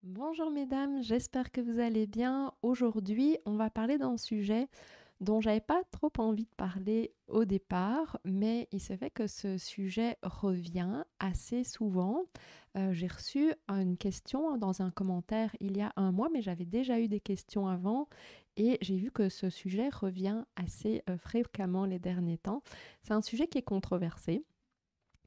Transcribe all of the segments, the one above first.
Bonjour mesdames, j'espère que vous allez bien. Aujourd'hui, on va parler d'un sujet dont j'avais pas trop envie de parler au départ, mais il se fait que ce sujet revient assez souvent. J'ai reçu une question dans un commentaire il y a un mois, mais j'avais déjà eu des questions avant et j'ai vu que ce sujet revient assez fréquemment les derniers temps. C'est un sujet qui est controversé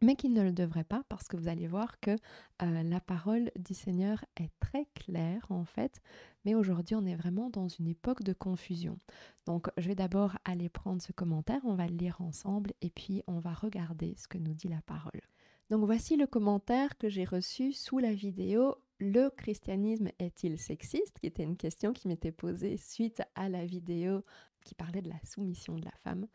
mais qui ne le devrait pas parce que vous allez voir que la parole du Seigneur est très claire en fait, mais aujourd'hui on est vraiment dans une époque de confusion. Donc je vais d'abord aller prendre ce commentaire, on va le lire ensemble et puis on va regarder ce que nous dit la parole. Donc voici le commentaire que j'ai reçu sous la vidéo. Le christianisme est-il sexiste? Qui était une question qui m'était posée suite à la vidéo qui parlait de la soumission de la femme.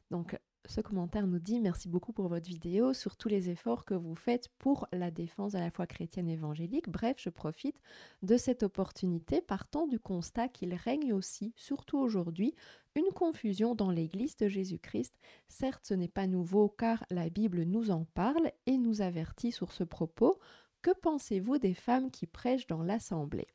Donc, ce commentaire nous dit: merci beaucoup pour votre vidéo, sur tous les efforts que vous faites pour la défense de la foi chrétienne évangélique. Bref, je profite de cette opportunité partant du constat qu'il règne aussi, surtout aujourd'hui, une confusion dans l'Église de Jésus-Christ. Certes, ce n'est pas nouveau car la Bible nous en parle et nous avertit sur ce propos. Que pensez-vous des femmes qui prêchent dans l'Assemblée?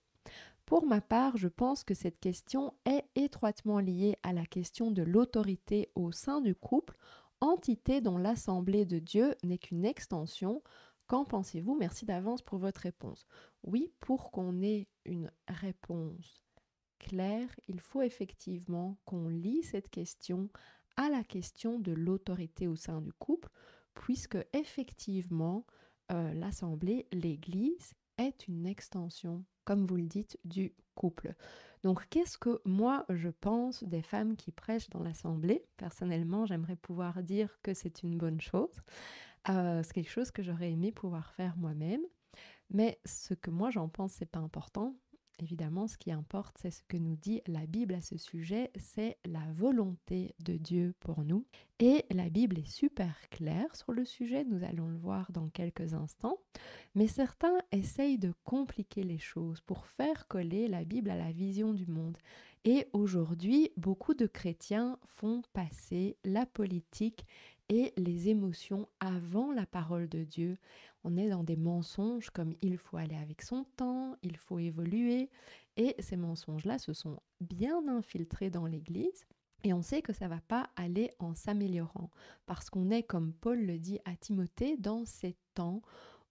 Pour ma part, je pense que cette question est étroitement liée à la question de l'autorité au sein du couple, entité dont l'Assemblée de Dieu n'est qu'une extension. Qu'en pensez-vous? Merci d'avance pour votre réponse. Oui, pour qu'on ait une réponse claire, il faut effectivement qu'on lie cette question à la question de l'autorité au sein du couple, puisque effectivement, l'Assemblée, l'Église, est une extension, comme vous le dites, du couple. Donc, qu'est-ce que moi je pense des femmes qui prêchent dans l'Assemblée? Personnellement, j'aimerais pouvoir dire que c'est une bonne chose. C'est quelque chose que j'aurais aimé pouvoir faire moi-même. Mais ce que moi j'en pense, c'est pas important. Évidemment, ce qui importe, c'est ce que nous dit la Bible à ce sujet, c'est la volonté de Dieu pour nous. Et la Bible est super claire sur le sujet, nous allons le voir dans quelques instants. Mais certains essayent de compliquer les choses pour faire coller la Bible à la vision du monde. Et aujourd'hui, beaucoup de chrétiens font passer la politique et les émotions avant la parole de Dieu. On est dans des mensonges comme il faut aller avec son temps, il faut évoluer. Et ces mensonges-là se sont bien infiltrés dans l'Église. Et on sait que ça ne va pas aller en s'améliorant. Parce qu'on est, comme Paul le dit à Timothée, dans ces temps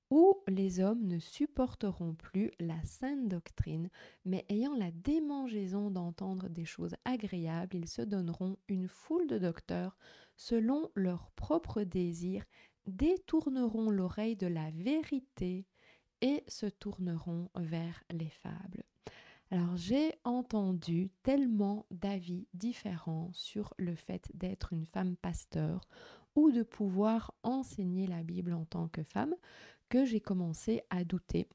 où les hommes ne supporteront plus la saine doctrine, mais ayant la démangeaison d'entendre des choses agréables, ils se donneront une foule de docteurs selon leurs propres désirs, détourneront l'oreille de la vérité et se tourneront vers les fables. Alors j'ai entendu tellement d'avis différents sur le fait d'être une femme pasteur ou de pouvoir enseigner la Bible en tant que femme que j'ai commencé à douter.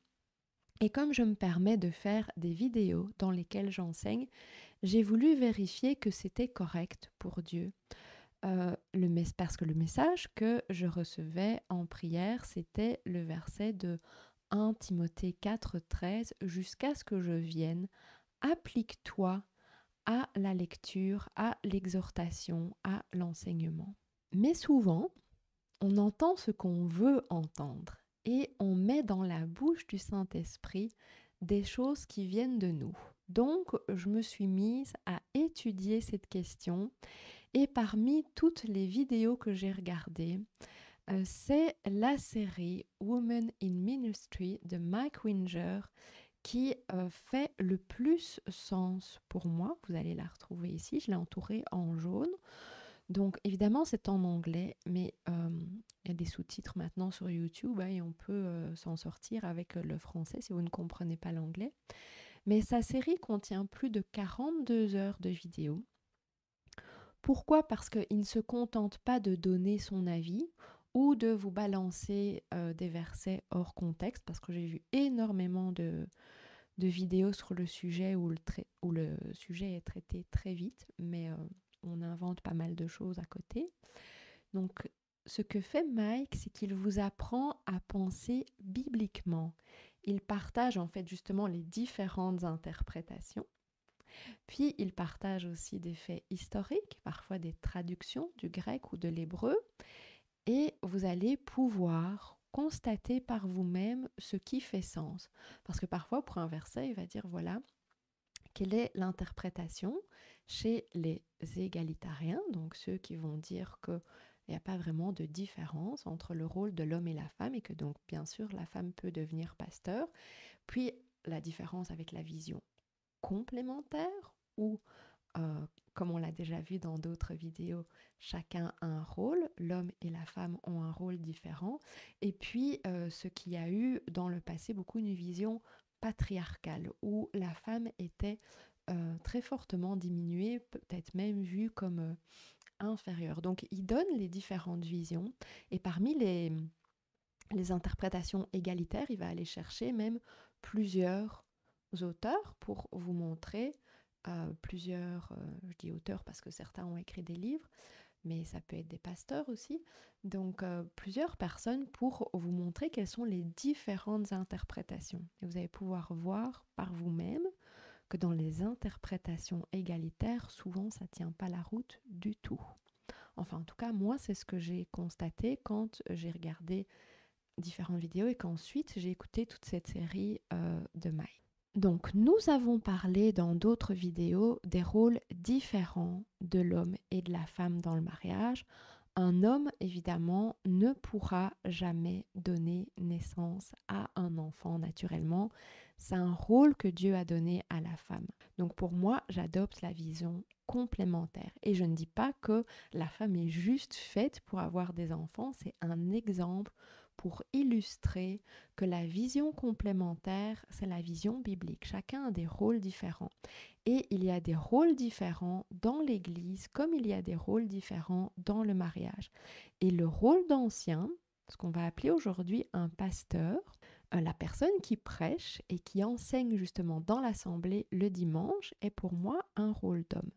Et comme je me permets de faire des vidéos dans lesquelles j'enseigne, j'ai voulu vérifier que c'était correct pour Dieu. Parce que le message que je recevais en prière, c'était le verset de 1 Timothée 4,13 jusqu'à ce que je vienne. Applique-toi à la lecture, à l'exhortation, à l'enseignement. Mais souvent, on entend ce qu'on veut entendre et on met dans la bouche du Saint-Esprit des choses qui viennent de nous. Donc, je me suis mise à étudier cette question et parmi toutes les vidéos que j'ai regardées, c'est la série Women in Ministry de Mike Winger qui fait le plus sens pour moi. Vous allez la retrouver ici, je l'ai entourée en jaune. Donc évidemment c'est en anglais, mais il y a des sous-titres maintenant sur YouTube et on peut s'en sortir avec le français si vous ne comprenez pas l'anglais. Mais sa série contient plus de 42 heures de vidéos. Pourquoi? Parce qu'il ne se contente pas de donner son avis ou de vous balancer des versets hors contexte, parce que j'ai vu énormément de vidéos sur le sujet où le sujet est traité très vite, mais on invente pas mal de choses à côté. Donc, ce que fait Mike, c'est qu'il vous apprend à penser bibliquement. Il partage en fait justement les différentes interprétations. Puis, il partage aussi des faits historiques, parfois des traductions du grec ou de l'hébreu. Et vous allez pouvoir constater par vous-même ce qui fait sens. Parce que parfois, pour un verset, il va dire, voilà, quelle est l'interprétation chez les égalitariens, donc ceux qui vont dire qu'il n'y a pas vraiment de différence entre le rôle de l'homme et la femme et que donc bien sûr la femme peut devenir pasteur, puis la différence avec la vision complémentaire où, comme on l'a déjà vu dans d'autres vidéos, chacun a un rôle, l'homme et la femme ont un rôle différent, et puis ce qu'il y a eu dans le passé beaucoup une vision patriarcale où la femme était très fortement diminuée, peut-être même vue comme inférieure. Donc il donne les différentes visions et parmi les interprétations égalitaires, il va aller chercher même plusieurs auteurs pour vous montrer plusieurs, je dis auteurs parce que certains ont écrit des livres, mais ça peut être des pasteurs aussi, donc plusieurs personnes pour vous montrer quelles sont les différentes interprétations. Et vous allez pouvoir voir par vous-même que dans les interprétations égalitaires, souvent ça ne tient pas la route du tout. Enfin, en tout cas, moi, c'est ce que j'ai constaté quand j'ai regardé différentes vidéos et qu'ensuite j'ai écouté toute cette série de Mai. Donc, nous avons parlé dans d'autres vidéos des rôles différents de l'homme et de la femme dans le mariage. Un homme, évidemment, ne pourra jamais donner naissance à un enfant naturellement. C'est un rôle que Dieu a donné à la femme. Donc pour moi, j'adopte la vision complémentaire. Et je ne dis pas que la femme est juste faite pour avoir des enfants. C'est un exemple pour illustrer que la vision complémentaire, c'est la vision biblique. Chacun a des rôles différents. Et il y a des rôles différents dans l'Église comme il y a des rôles différents dans le mariage. Et le rôle d'ancien, ce qu'on va appeler aujourd'hui un pasteur, la personne qui prêche et qui enseigne justement dans l'assemblée le dimanche, est pour moi un rôle d'homme.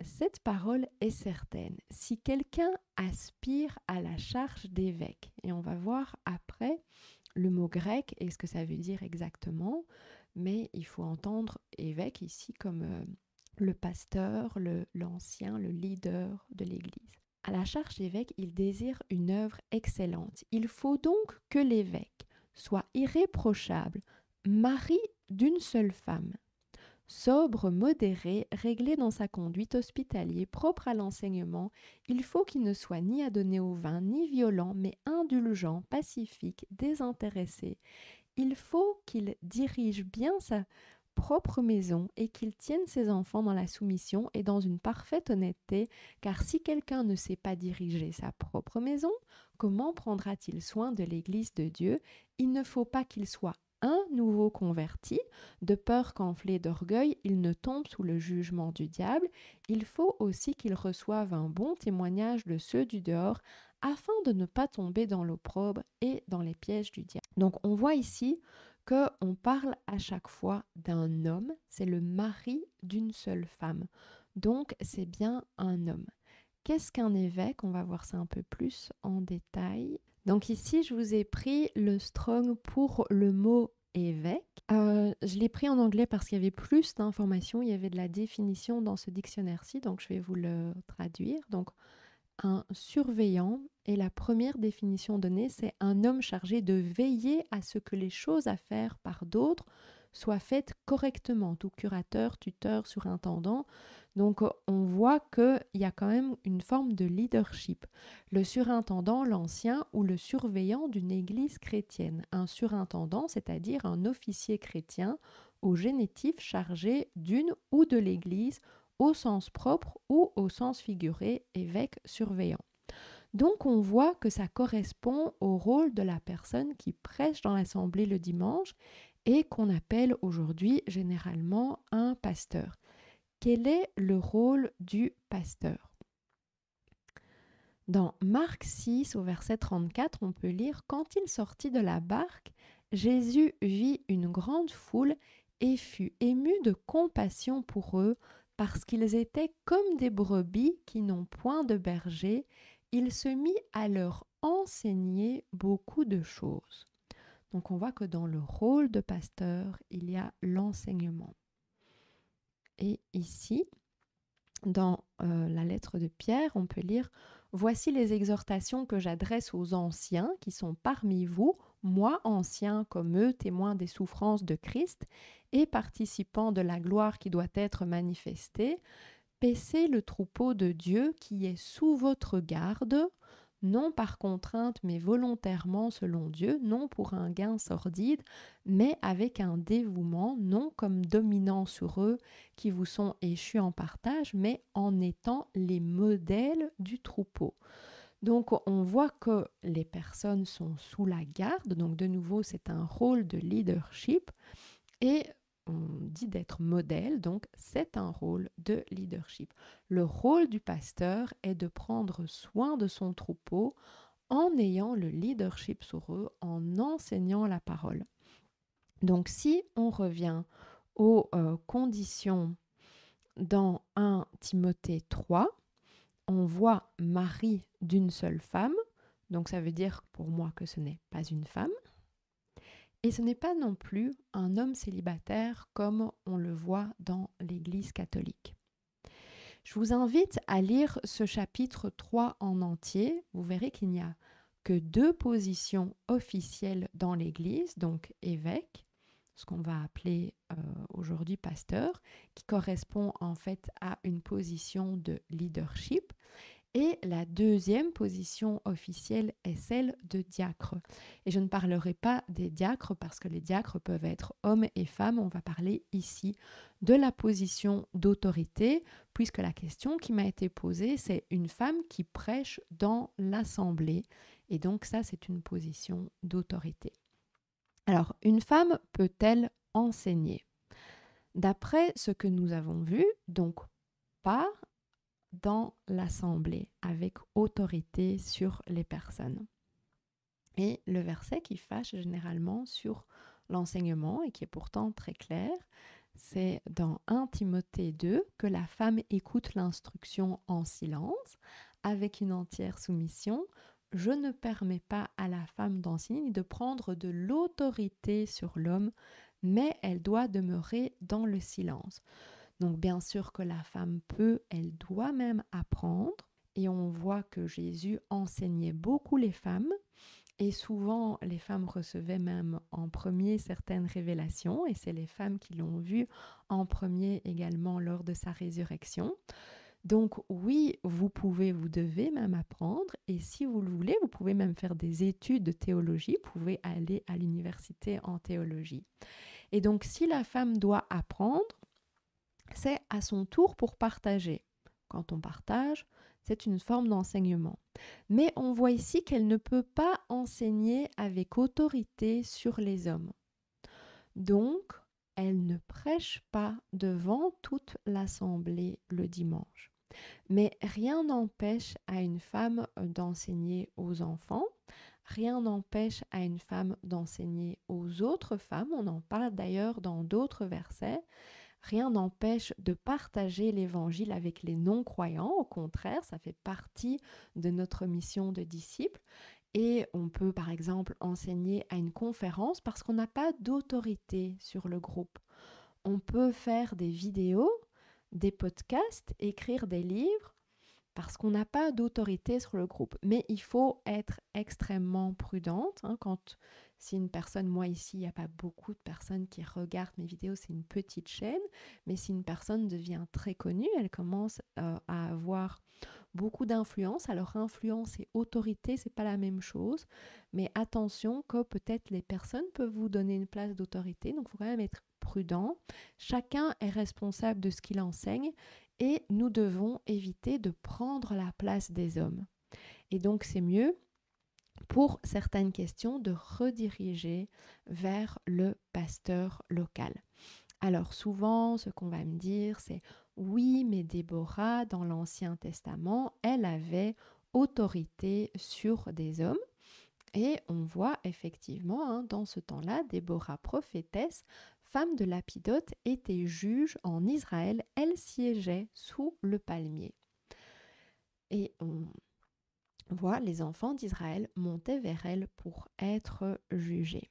Cette parole est certaine. Si quelqu'un aspire à la charge d'évêque, et on va voir après le mot grec et ce que ça veut dire exactement, mais il faut entendre évêque ici comme le pasteur, l'ancien, le leader de l'Église. À la charge d'évêque, il désire une œuvre excellente. Il faut donc que l'évêque soit irréprochable, mari d'une seule femme, sobre, modéré, réglé dans sa conduite, hospitalier, propre à l'enseignement. Il faut qu'il ne soit ni adonné au vin, ni violent, mais indulgent, pacifique, désintéressé. Il faut qu'il dirige bien sa propre maison et qu'il tienne ses enfants dans la soumission et dans une parfaite honnêteté, car si quelqu'un ne sait pas diriger sa propre maison, comment prendra-t-il soin de l'Église de Dieu? Il ne faut pas qu'il soit un nouveau converti, de peur qu'enflé d'orgueil, il ne tombe sous le jugement du diable. Il faut aussi qu'il reçoive un bon témoignage de ceux du dehors, afin de ne pas tomber dans l'opprobre et dans les pièges du diable. Donc on voit ici qu'on parle à chaque fois d'un homme, c'est le mari d'une seule femme. Donc c'est bien un homme. Qu'est-ce qu'un évêque? On va voir ça un peu plus en détail. Donc ici, je vous ai pris le Strong pour le mot évêque. Je l'ai pris en anglais parce qu'il y avait plus d'informations, il y avait de la définition dans ce dictionnaire-ci, donc je vais vous le traduire. Donc un surveillant, et la première définition donnée, c'est un homme chargé de veiller à ce que les choses à faire par d'autres soient faites correctement, tout curateur, tuteur, surintendant. Donc on voit qu'il y a quand même une forme de leadership. Le surintendant, l'ancien, ou le surveillant d'une église chrétienne. Un surintendant, c'est-à-dire un officier chrétien au génitif chargé d'une ou de l'église au sens propre ou au sens figuré, évêque surveillant. Donc on voit que ça correspond au rôle de la personne qui prêche dans l'assemblée le dimanche et qu'on appelle aujourd'hui généralement un pasteur. Quel est le rôle du pasteur? Dans Marc 6 au verset 34, on peut lire « Quand il sortit de la barque, Jésus vit une grande foule et fut ému de compassion pour eux, parce qu'ils étaient comme des brebis qui n'ont point de berger. Il se mit à leur enseigner beaucoup de choses. » Donc on voit que dans le rôle de pasteur, il y a l'enseignement. Et ici, dans la lettre de Pierre, on peut lire Voici les exhortations que j'adresse aux anciens qui sont parmi vous, moi ancien comme eux, témoins des souffrances de Christ et participants de la gloire qui doit être manifestée. Paissez le troupeau de Dieu qui est sous votre garde, non par contrainte mais volontairement selon Dieu, non pour un gain sordide, mais avec un dévouement, non comme dominant sur eux qui vous sont échus en partage, mais en étant les modèles du troupeau. Donc on voit que les personnes sont sous la garde, donc de nouveau c'est un rôle de leadership et on dit d'être modèle, donc c'est un rôle de leadership. Le rôle du pasteur est de prendre soin de son troupeau en ayant le leadership sur eux, en enseignant la parole. Donc si on revient aux conditions dans 1 Timothée 3, on voit Marie d'une seule femme, donc ça veut dire pour moi que ce n'est pas une femme. Et ce n'est pas non plus un homme célibataire comme on le voit dans l'Église catholique. Je vous invite à lire ce chapitre 3 en entier. Vous verrez qu'il n'y a que 2 positions officielles dans l'Église, donc évêque, ce qu'on va appeler aujourd'hui pasteur, qui correspond en fait à une position de leadership. Et la deuxième position officielle est celle de diacre. Et je ne parlerai pas des diacres parce que les diacres peuvent être hommes et femmes. On va parler ici de la position d'autorité, puisque la question qui m'a été posée, c'est une femme qui prêche dans l'assemblée. Et donc ça, c'est une position d'autorité. Alors, une femme peut-elle enseigner? D'après ce que nous avons vu, donc pas dans l'assemblée avec autorité sur les personnes. Et le verset qui fâche généralement sur l'enseignement et qui est pourtant très clair, c'est dans 1 Timothée 2 que la femme écoute l'instruction en silence avec une entière soumission. Je ne permets pas à la femme d'enseigner ni de prendre de l'autorité sur l'homme, mais elle doit demeurer dans le silence. Donc bien sûr que la femme peut, elle doit même apprendre. Et on voit que Jésus enseignait beaucoup les femmes. Et souvent, les femmes recevaient même en premier certaines révélations. Et c'est les femmes qui l'ont vu en premier également lors de sa résurrection. Donc oui, vous devez même apprendre. Et si vous le voulez, vous pouvez même faire des études de théologie. Vous pouvez aller à l'université en théologie. Et donc si la femme doit apprendre, c'est à son tour pour partager. Quand on partage, c'est une forme d'enseignement. Mais on voit ici qu'elle ne peut pas enseigner avec autorité sur les hommes. Donc, elle ne prêche pas devant toute l'assemblée le dimanche. Mais rien n'empêche à une femme d'enseigner aux enfants, rien n'empêche à une femme d'enseigner aux autres femmes. On en parle d'ailleurs dans d'autres versets. Rien n'empêche de partager l'évangile avec les non-croyants. Au contraire, ça fait partie de notre mission de disciples. Et on peut par exemple enseigner à une conférence parce qu'on n'a pas d'autorité sur le groupe. On peut faire des vidéos, des podcasts, écrire des livres parce qu'on n'a pas d'autorité sur le groupe. Mais il faut être extrêmement prudente. Si une personne, moi ici, il n'y a pas beaucoup de personnes qui regardent mes vidéos, c'est une petite chaîne, mais si une personne devient très connue, elle commence à avoir beaucoup d'influence. Alors influence et autorité, c'est pas la même chose, mais attention que peut-être les personnes peuvent vous donner une place d'autorité, donc il faut quand même être prudent. Chacun est responsable de ce qu'il enseigne et nous devons éviter de prendre la place des hommes. Et donc c'est mieux pour certaines questions de rediriger vers le pasteur local. Alors souvent, ce qu'on va me dire, c'est oui, mais Déborah, dans l'Ancien Testament, elle avait autorité sur des hommes. Et on voit effectivement, dans ce temps-là, Déborah prophétesse, femme de Lapidote, était juge en Israël. Elle siégeait sous le palmier. Et on voit les enfants d'Israël monter vers elle pour être jugés.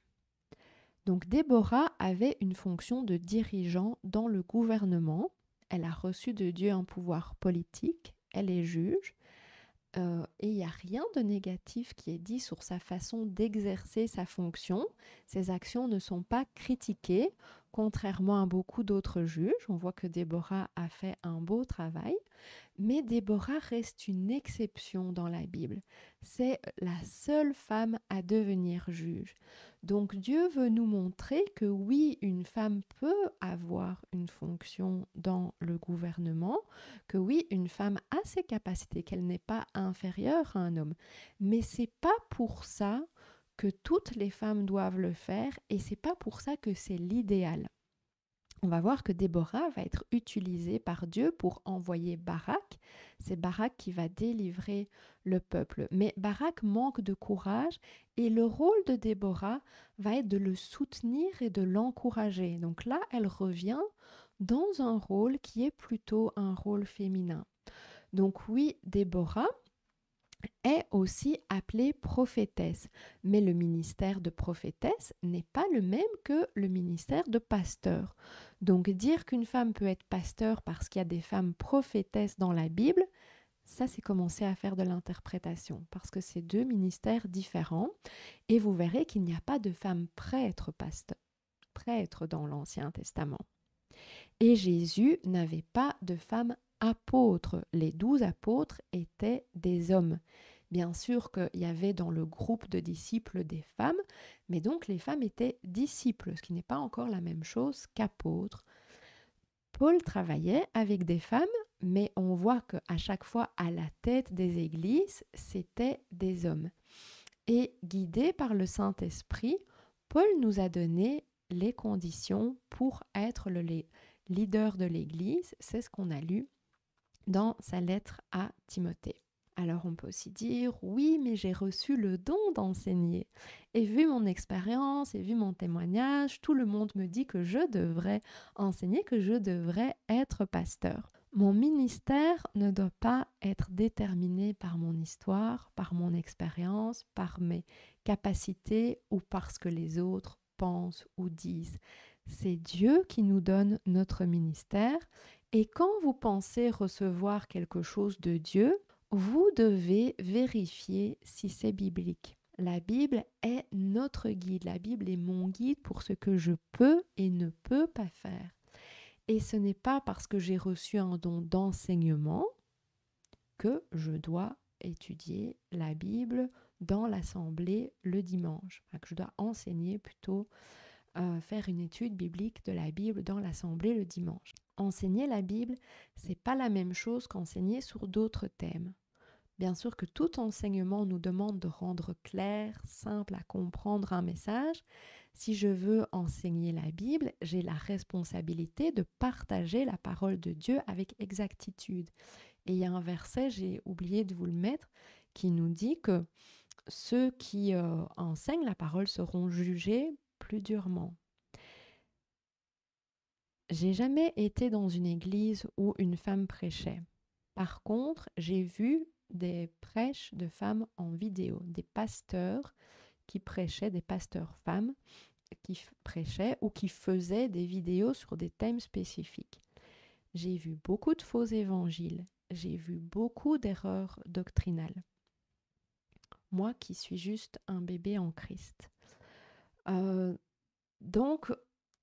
Donc Déborah avait une fonction de dirigeant dans le gouvernement. Elle a reçu de Dieu un pouvoir politique. Elle est juge. Et il n'y a rien de négatif qui est dit sur sa façon d'exercer sa fonction. Ses actions ne sont pas critiquées, contrairement à beaucoup d'autres juges. On voit que Déborah a fait un beau travail. Mais Déborah reste une exception dans la Bible. C'est la seule femme à devenir juge. Donc Dieu veut nous montrer que oui, une femme peut avoir une fonction dans le gouvernement, que oui, une femme a ses capacités, qu'elle n'est pas inférieure à un homme. Mais c'est pas pour ça que toutes les femmes doivent le faire et c'est pas pour ça que c'est l'idéal. On va voir que Déborah va être utilisée par Dieu pour envoyer Barak. C'est Barak qui va délivrer le peuple. Mais Barak manque de courage et le rôle de Déborah va être de le soutenir et de l'encourager. Donc là, elle revient dans un rôle qui est plutôt un rôle féminin. Donc oui, Déborah est aussi appelée prophétesse. Mais le ministère de prophétesse n'est pas le même que le ministère de pasteur. Donc dire qu'une femme peut être pasteur parce qu'il y a des femmes prophétesses dans la Bible, ça c'est commencer à faire de l'interprétation parce que c'est deux ministères différents et vous verrez qu'il n'y a pas de femme prêtre dans l'Ancien Testament. Et Jésus n'avait pas de femme apôtre. Les 12 apôtres étaient des hommes. Bien sûr qu'il y avait dans le groupe de disciples des femmes, mais donc les femmes étaient disciples, ce qui n'est pas encore la même chose qu'apôtres. Paul travaillait avec des femmes, mais on voit qu'à chaque fois à la tête des églises, c'était des hommes. Et guidé par le Saint-Esprit, Paul nous a donné les conditions pour être le leader de l'Église. C'est ce qu'on a lu dans sa lettre à Timothée. Alors on peut aussi dire, oui, mais j'ai reçu le don d'enseigner. Et vu mon expérience et vu mon témoignage, tout le monde me dit que je devrais enseigner, que je devrais être pasteur. Mon ministère ne doit pas être déterminé par mon histoire, par mon expérience, par mes capacités ou par ce que les autres pensent ou disent. C'est Dieu qui nous donne notre ministère et quand vous pensez recevoir quelque chose de Dieu, vous devez vérifier si c'est biblique. La Bible est notre guide. La Bible est mon guide pour ce que je peux et ne peux pas faire. Et ce n'est pas parce que j'ai reçu un don d'enseignement que je dois étudier la Bible dans l'assemblée le dimanche. Enfin, que je dois enseigner plutôt, faire une étude biblique de la Bible dans l'assemblée le dimanche. Enseigner la Bible, c'est pas la même chose qu'enseigner sur d'autres thèmes. Bien sûr que tout enseignement nous demande de rendre clair, simple à comprendre un message. Si je veux enseigner la Bible, j'ai la responsabilité de partager la parole de Dieu avec exactitude. Et il y a un verset, j'ai oublié de vous le mettre, qui nous dit que ceux qui enseignent la parole seront jugés plus durement. J'ai jamais été dans une église où une femme prêchait. Par contre, j'ai vu des prêches de femmes en vidéo, des pasteurs qui prêchaient, des pasteurs femmes qui prêchaient ou qui faisaient des vidéos sur des thèmes spécifiques. J'ai vu beaucoup de faux évangiles, j'ai vu beaucoup d'erreurs doctrinales. Moi qui suis juste un bébé en Christ. Donc,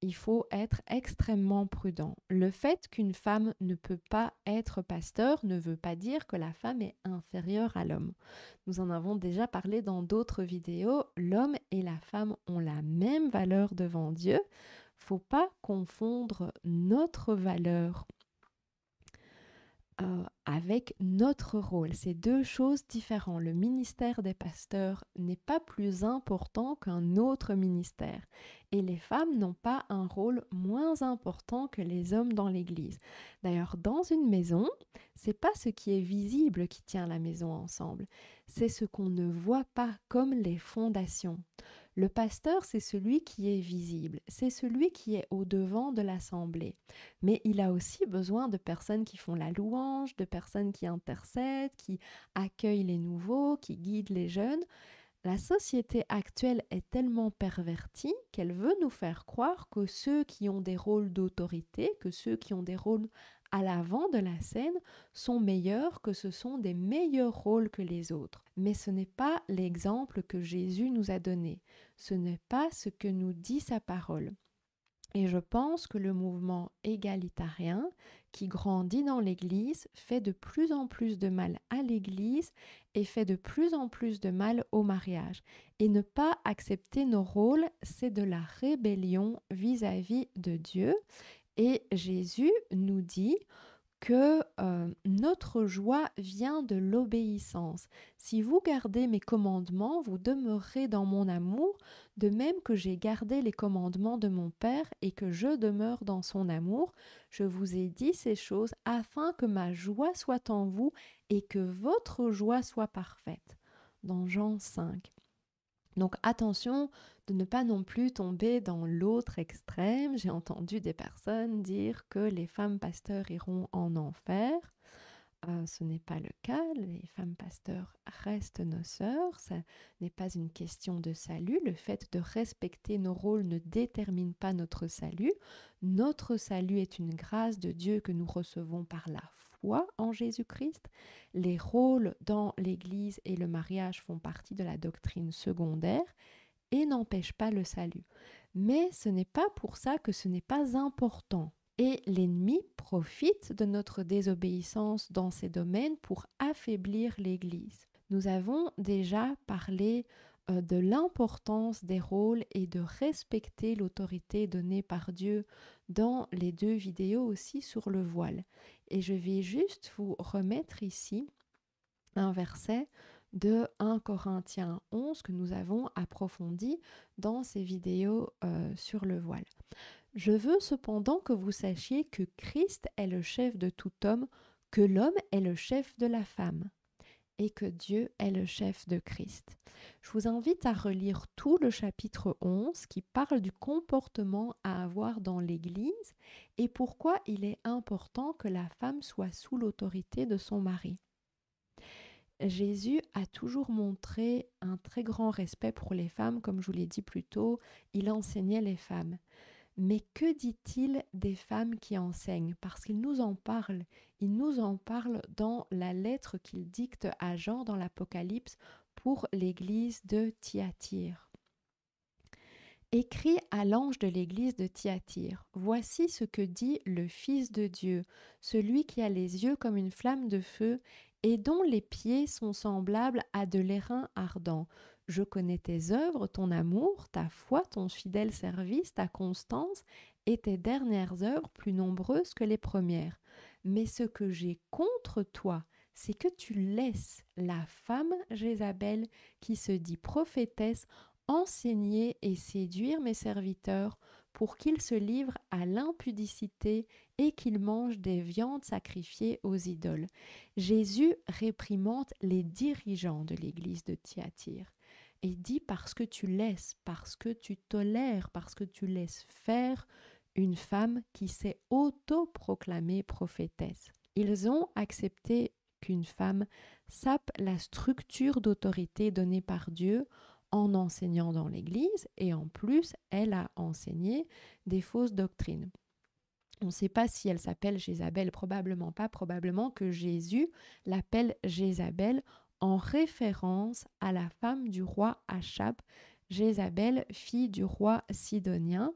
il faut être extrêmement prudent. Le fait qu'une femme ne peut pas être pasteur ne veut pas dire que la femme est inférieure à l'homme. Nous en avons déjà parlé dans d'autres vidéos. L'homme et la femme ont la même valeur devant Dieu. Faut pas confondre notre valeur avec notre rôle. C'est deux choses différentes. Le ministère des pasteurs n'est pas plus important qu'un autre ministère. Et les femmes n'ont pas un rôle moins important que les hommes dans l'Église. D'ailleurs, dans une maison, c'est pas ce qui est visible qui tient la maison ensemble. C'est ce qu'on ne voit pas, comme les fondations. Le pasteur, c'est celui qui est visible, c'est celui qui est au-devant de l'assemblée. Mais il a aussi besoin de personnes qui font la louange, de personnes qui intercèdent, qui accueillent les nouveaux, qui guident les jeunes. La société actuelle est tellement pervertie qu'elle veut nous faire croire que ceux qui ont des rôles d'autorité, que ceux qui ont des rôles à l'avant de la scène sont meilleurs, que ce sont des meilleurs rôles que les autres. Mais ce n'est pas l'exemple que Jésus nous a donné. Ce n'est pas ce que nous dit sa parole. Et je pense que le mouvement égalitarien qui grandit dans l'Église fait de plus en plus de mal à l'Église et fait de plus en plus de mal au mariage. Et ne pas accepter nos rôles, c'est de la rébellion vis-à-vis de Dieu. Et Jésus nous dit que notre joie vient de l'obéissance. Si vous gardez mes commandements, vous demeurerez dans mon amour, de même que j'ai gardé les commandements de mon Père et que je demeure dans son amour. Je vous ai dit ces choses afin que ma joie soit en vous et que votre joie soit parfaite. Dans Jean 5. Donc attention de ne pas non plus tomber dans l'autre extrême. J'ai entendu des personnes dire que les femmes pasteurs iront en enfer. Ce n'est pas le cas. Les femmes pasteurs restent nos sœurs. Ça n'est pas une question de salut. Le fait de respecter nos rôles ne détermine pas notre salut. Notre salut est une grâce de Dieu que nous recevons par la foi en Jésus-Christ. Les rôles dans l'Église et le mariage font partie de la doctrine secondaire et n'empêchent pas le salut. Mais ce n'est pas pour ça que ce n'est pas important. Et l'ennemi profite de notre désobéissance dans ces domaines pour affaiblir l'Église. Nous avons déjà parlé de l'importance des rôles et de respecter l'autorité donnée par Dieu dans les 2 vidéos aussi sur le voile. Et je vais juste vous remettre ici un verset de 1 Corinthiens 11 que nous avons approfondi dans ces vidéos sur le voile. Je veux cependant que vous sachiez que Christ est le chef de tout homme, que l'homme est le chef de la femme et que Dieu est le chef de Christ. Je vous invite à relire tout le chapitre 11 qui parle du comportement à avoir dans l'Église et pourquoi il est important que la femme soit sous l'autorité de son mari. Jésus a toujours montré un très grand respect pour les femmes, comme je vous l'ai dit plus tôt, il enseignait les femmes. Mais que dit-il des femmes qui enseignent? Parce qu'il nous en parle. Il nous en parle dans la lettre qu'il dicte à Jean dans l'Apocalypse pour l'église de Thyatire. Écrit à l'ange de l'église de Thyatire, voici ce que dit le Fils de Dieu, celui qui a les yeux comme une flamme de feu et dont les pieds sont semblables à de l'airain ardent. Je connais tes œuvres, ton amour, ta foi, ton fidèle service, ta constance et tes dernières œuvres plus nombreuses que les premières. Mais ce que j'ai contre toi, c'est que tu laisses la femme Jézabel qui se dit prophétesse enseigner et séduire mes serviteurs pour qu'ils se livrent à l'impudicité et qu'ils mangent des viandes sacrifiées aux idoles. Jésus réprimande les dirigeants de l'église de Thyatire et dit parce que tu laisses, parce que tu tolères, parce que tu laisses faire une femme qui s'est autoproclamée prophétesse. Ils ont accepté qu'une femme sape la structure d'autorité donnée par Dieu en enseignant dans l'Église et en plus, elle a enseigné des fausses doctrines. On ne sait pas si elle s'appelle Jézabel, probablement pas, probablement que Jésus l'appelle Jézabel en référence à la femme du roi Achab, Jézabel, fille du roi sidonien,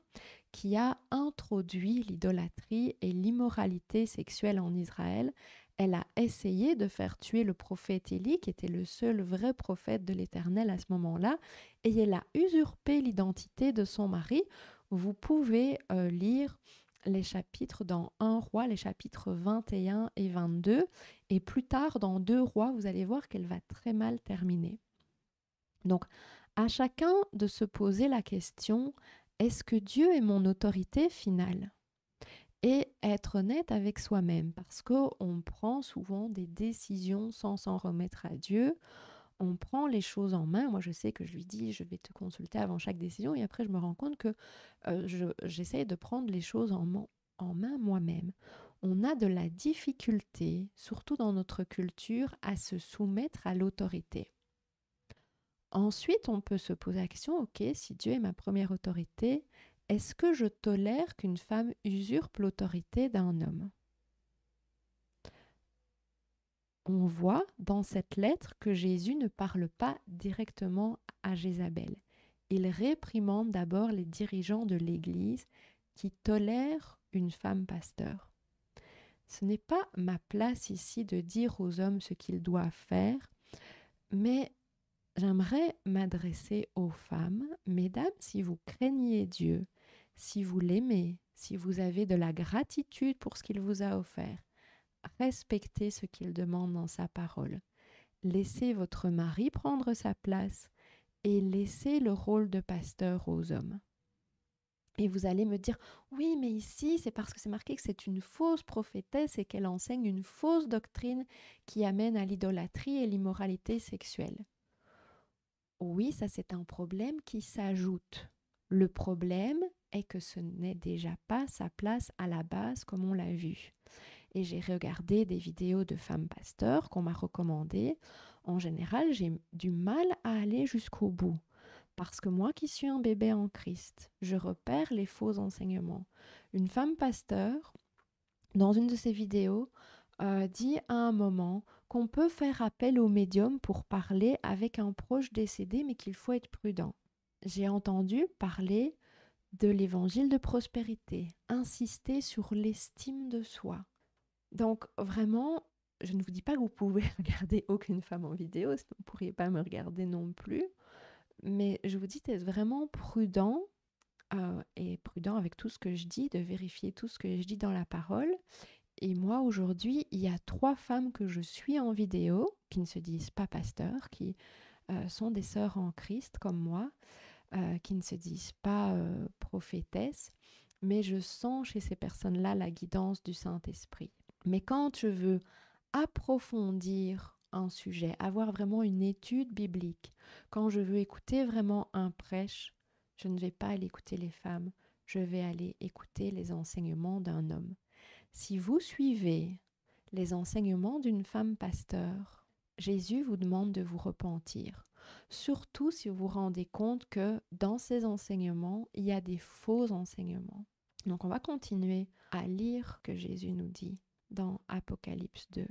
qui a introduit l'idolâtrie et l'immoralité sexuelle en Israël. Elle a essayé de faire tuer le prophète Élie, qui était le seul vrai prophète de l'Éternel à ce moment-là, et elle a usurpé l'identité de son mari. Vous pouvez lire les chapitres dans 1 roi, les chapitres 21 et 22, et plus tard dans 2 rois, vous allez voir qu'elle va très mal terminer. Donc, à chacun de se poser la question, est-ce que Dieu est mon autorité finale? Et être honnête avec soi-même, parce qu'on prend souvent des décisions sans s'en remettre à Dieu. On prend les choses en main. Moi, je sais que je lui dis, je vais te consulter avant chaque décision, et après, je me rends compte que j'essaye de prendre les choses en main moi-même. On a de la difficulté, surtout dans notre culture, à se soumettre à l'autorité. Ensuite, on peut se poser la question, ok, si Dieu est ma première autorité, est-ce que je tolère qu'une femme usurpe l'autorité d'un homme? On voit dans cette lettre que Jésus ne parle pas directement à Jézabel. Il réprimande d'abord les dirigeants de l'Église qui tolèrent une femme pasteur. Ce n'est pas ma place ici de dire aux hommes ce qu'ils doivent faire, mais j'aimerais m'adresser aux femmes. Mesdames, si vous craignez Dieu, si vous l'aimez, si vous avez de la gratitude pour ce qu'il vous a offert, respectez ce qu'il demande dans sa parole. Laissez votre mari prendre sa place et laissez le rôle de pasteur aux hommes. Et vous allez me dire, oui, mais ici, c'est parce que c'est marqué que c'est une fausse prophétesse et qu'elle enseigne une fausse doctrine qui amène à l'idolâtrie et l'immoralité sexuelle. Oui, ça c'est un problème qui s'ajoute. Le problème est que ce n'est déjà pas sa place à la base comme on l'a vu. Et j'ai regardé des vidéos de femmes pasteurs qu'on m'a recommandées. En général, j'ai du mal à aller jusqu'au bout. Parce que moi qui suis un bébé en Christ, je repère les faux enseignements. Une femme pasteur, dans une de ses vidéos, dit à un moment qu'on peut faire appel au médium pour parler avec un proche décédé, mais qu'il faut être prudent. J'ai entendu parler de l'évangile de prospérité, insister sur l'estime de soi. Donc vraiment, je ne vous dis pas que vous pouvez regarder aucune femme en vidéo, vous ne pourriez pas me regarder non plus, mais je vous dis d'être vraiment prudent et prudent avec tout ce que je dis, de vérifier tout ce que je dis dans la parole. Et moi, aujourd'hui, il y a 3 femmes que je suis en vidéo, qui ne se disent pas pasteurs, qui sont des sœurs en Christ comme moi, qui ne se disent pas prophétesses, mais je sens chez ces personnes-là la guidance du Saint-Esprit. Mais quand je veux approfondir un sujet, avoir vraiment une étude biblique, quand je veux écouter vraiment un prêche, je ne vais pas aller écouter les femmes, je vais aller écouter les enseignements d'un homme. Si vous suivez les enseignements d'une femme pasteur, Jésus vous demande de vous repentir. Surtout si vous vous rendez compte que dans ces enseignements, il y a des faux enseignements. Donc on va continuer à lire ce que Jésus nous dit dans Apocalypse 2.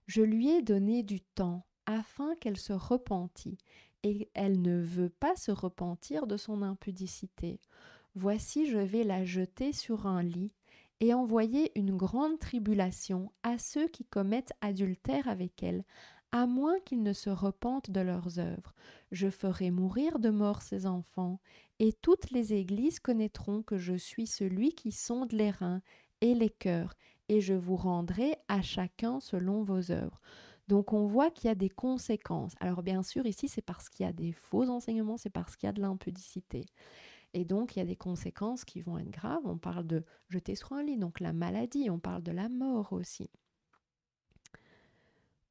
Je lui ai donné du temps afin qu'elle se repentît, et elle ne veut pas se repentir de son impudicité. Voici, je vais la jeter sur un lit et envoyer une grande tribulation à ceux qui commettent adultère avec elle, à moins qu'ils ne se repentent de leurs œuvres. Je ferai mourir de mort ses enfants, et toutes les églises connaîtront que je suis celui qui sonde les reins et les cœurs, et je vous rendrai à chacun selon vos œuvres. Donc on voit qu'il y a des conséquences. Alors bien sûr, ici, c'est parce qu'il y a des faux enseignements, c'est parce qu'il y a de l'impudicité. Et donc, il y a des conséquences qui vont être graves. On parle de jeter sur un lit, donc la maladie, on parle de la mort aussi.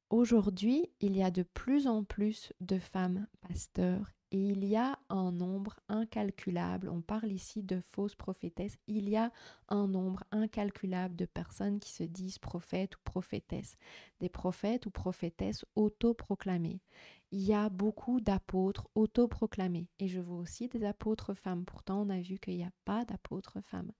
Aujourd'hui, il y a de plus en plus de femmes pasteurs et il y a un nombre incalculable, on parle ici de fausses prophétesses, il y a un nombre incalculable de personnes qui se disent prophètes ou prophétesses, des prophètes ou prophétesses autoproclamés. Il y a beaucoup d'apôtres autoproclamés et je vois aussi des apôtres femmes, pourtant on a vu qu'il n'y a pas d'apôtres femmes.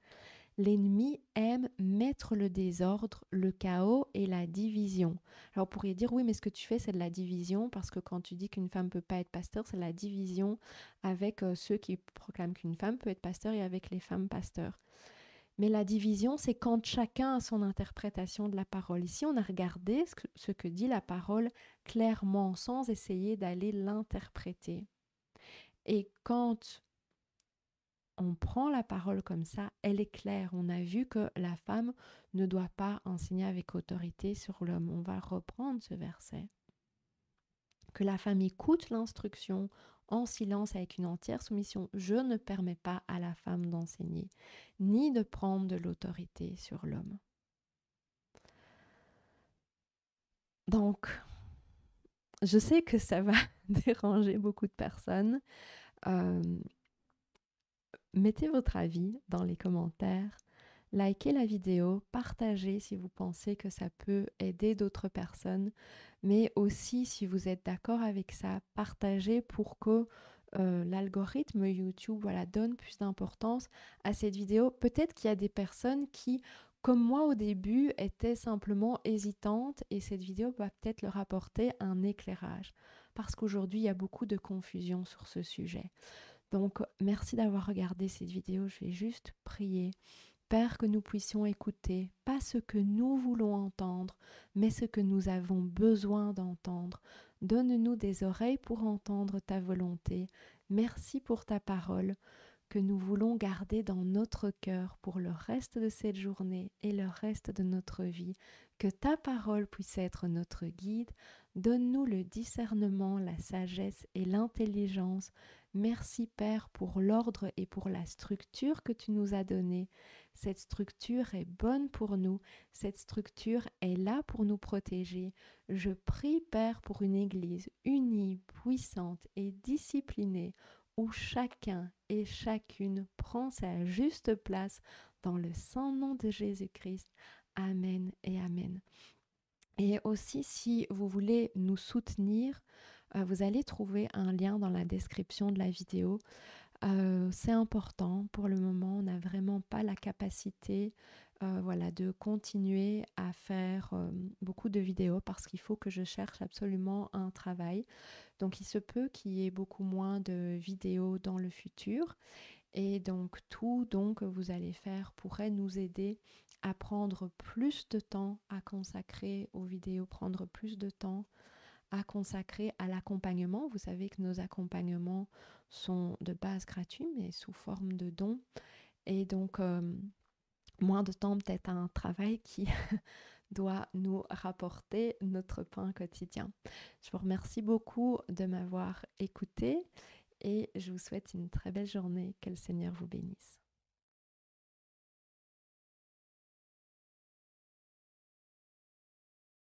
L'ennemi aime mettre le désordre, le chaos et la division. Alors vous pourriez dire, oui, mais ce que tu fais, c'est de la division, parce que quand tu dis qu'une femme ne peut pas être pasteur, c'est la division avec ceux qui proclament qu'une femme peut être pasteur et avec les femmes pasteurs. Mais la division, c'est quand chacun a son interprétation de la parole. Ici, on a regardé ce que dit la parole clairement, sans essayer d'aller l'interpréter. Et quand on prend la parole comme ça, elle est claire. On a vu que la femme ne doit pas enseigner avec autorité sur l'homme. On va reprendre ce verset. Que la femme écoute l'instruction en silence avec une entière soumission. Je ne permets pas à la femme d'enseigner, ni de prendre de l'autorité sur l'homme. Donc, je sais que ça va déranger beaucoup de personnes. Mettez votre avis dans les commentaires. Likez la vidéo, partagez si vous pensez que ça peut aider d'autres personnes, mais aussi si vous êtes d'accord avec ça, partagez pour que l'algorithme YouTube voilà, donne plus d'importance à cette vidéo. Peut-être qu'il y a des personnes qui, comme moi au début, étaient simplement hésitantes et cette vidéo va peut-être leur apporter un éclairage. Parce qu'aujourd'hui, il y a beaucoup de confusion sur ce sujet. Donc, merci d'avoir regardé cette vidéo. Je vais juste prier. Père, que nous puissions écouter, pas ce que nous voulons entendre, mais ce que nous avons besoin d'entendre. Donne-nous des oreilles pour entendre ta volonté. Merci pour ta parole que nous voulons garder dans notre cœur pour le reste de cette journée et le reste de notre vie. Que ta parole puisse être notre guide. Donne-nous le discernement, la sagesse et l'intelligence. Merci Père pour l'ordre et pour la structure que tu nous as donnée. Cette structure est bonne pour nous. Cette structure est là pour nous protéger. Je prie Père pour une Église unie, puissante et disciplinée où chacun et chacune prend sa juste place dans le saint nom de Jésus-Christ. Amen et Amen. Et aussi, si vous voulez nous soutenir, vous allez trouver un lien dans la description de la vidéo. C'est important. Pour le moment, on n'a vraiment pas la capacité voilà, de continuer à faire beaucoup de vidéos parce qu'il faut que je cherche absolument un travail. Donc il se peut qu'il y ait beaucoup moins de vidéos dans le futur et donc tout que vous allez faire pourrait nous aider à prendre plus de temps à consacrer aux vidéos, prendre plus de temps à consacrer à l'accompagnement. Vous savez que nos accompagnements sont de base gratuits mais sous forme de dons et donc moins de temps peut-être à un travail qui doit nous rapporter notre pain quotidien. Je vous remercie beaucoup de m'avoir écouté et je vous souhaite une très belle journée. Que le Seigneur vous bénisse.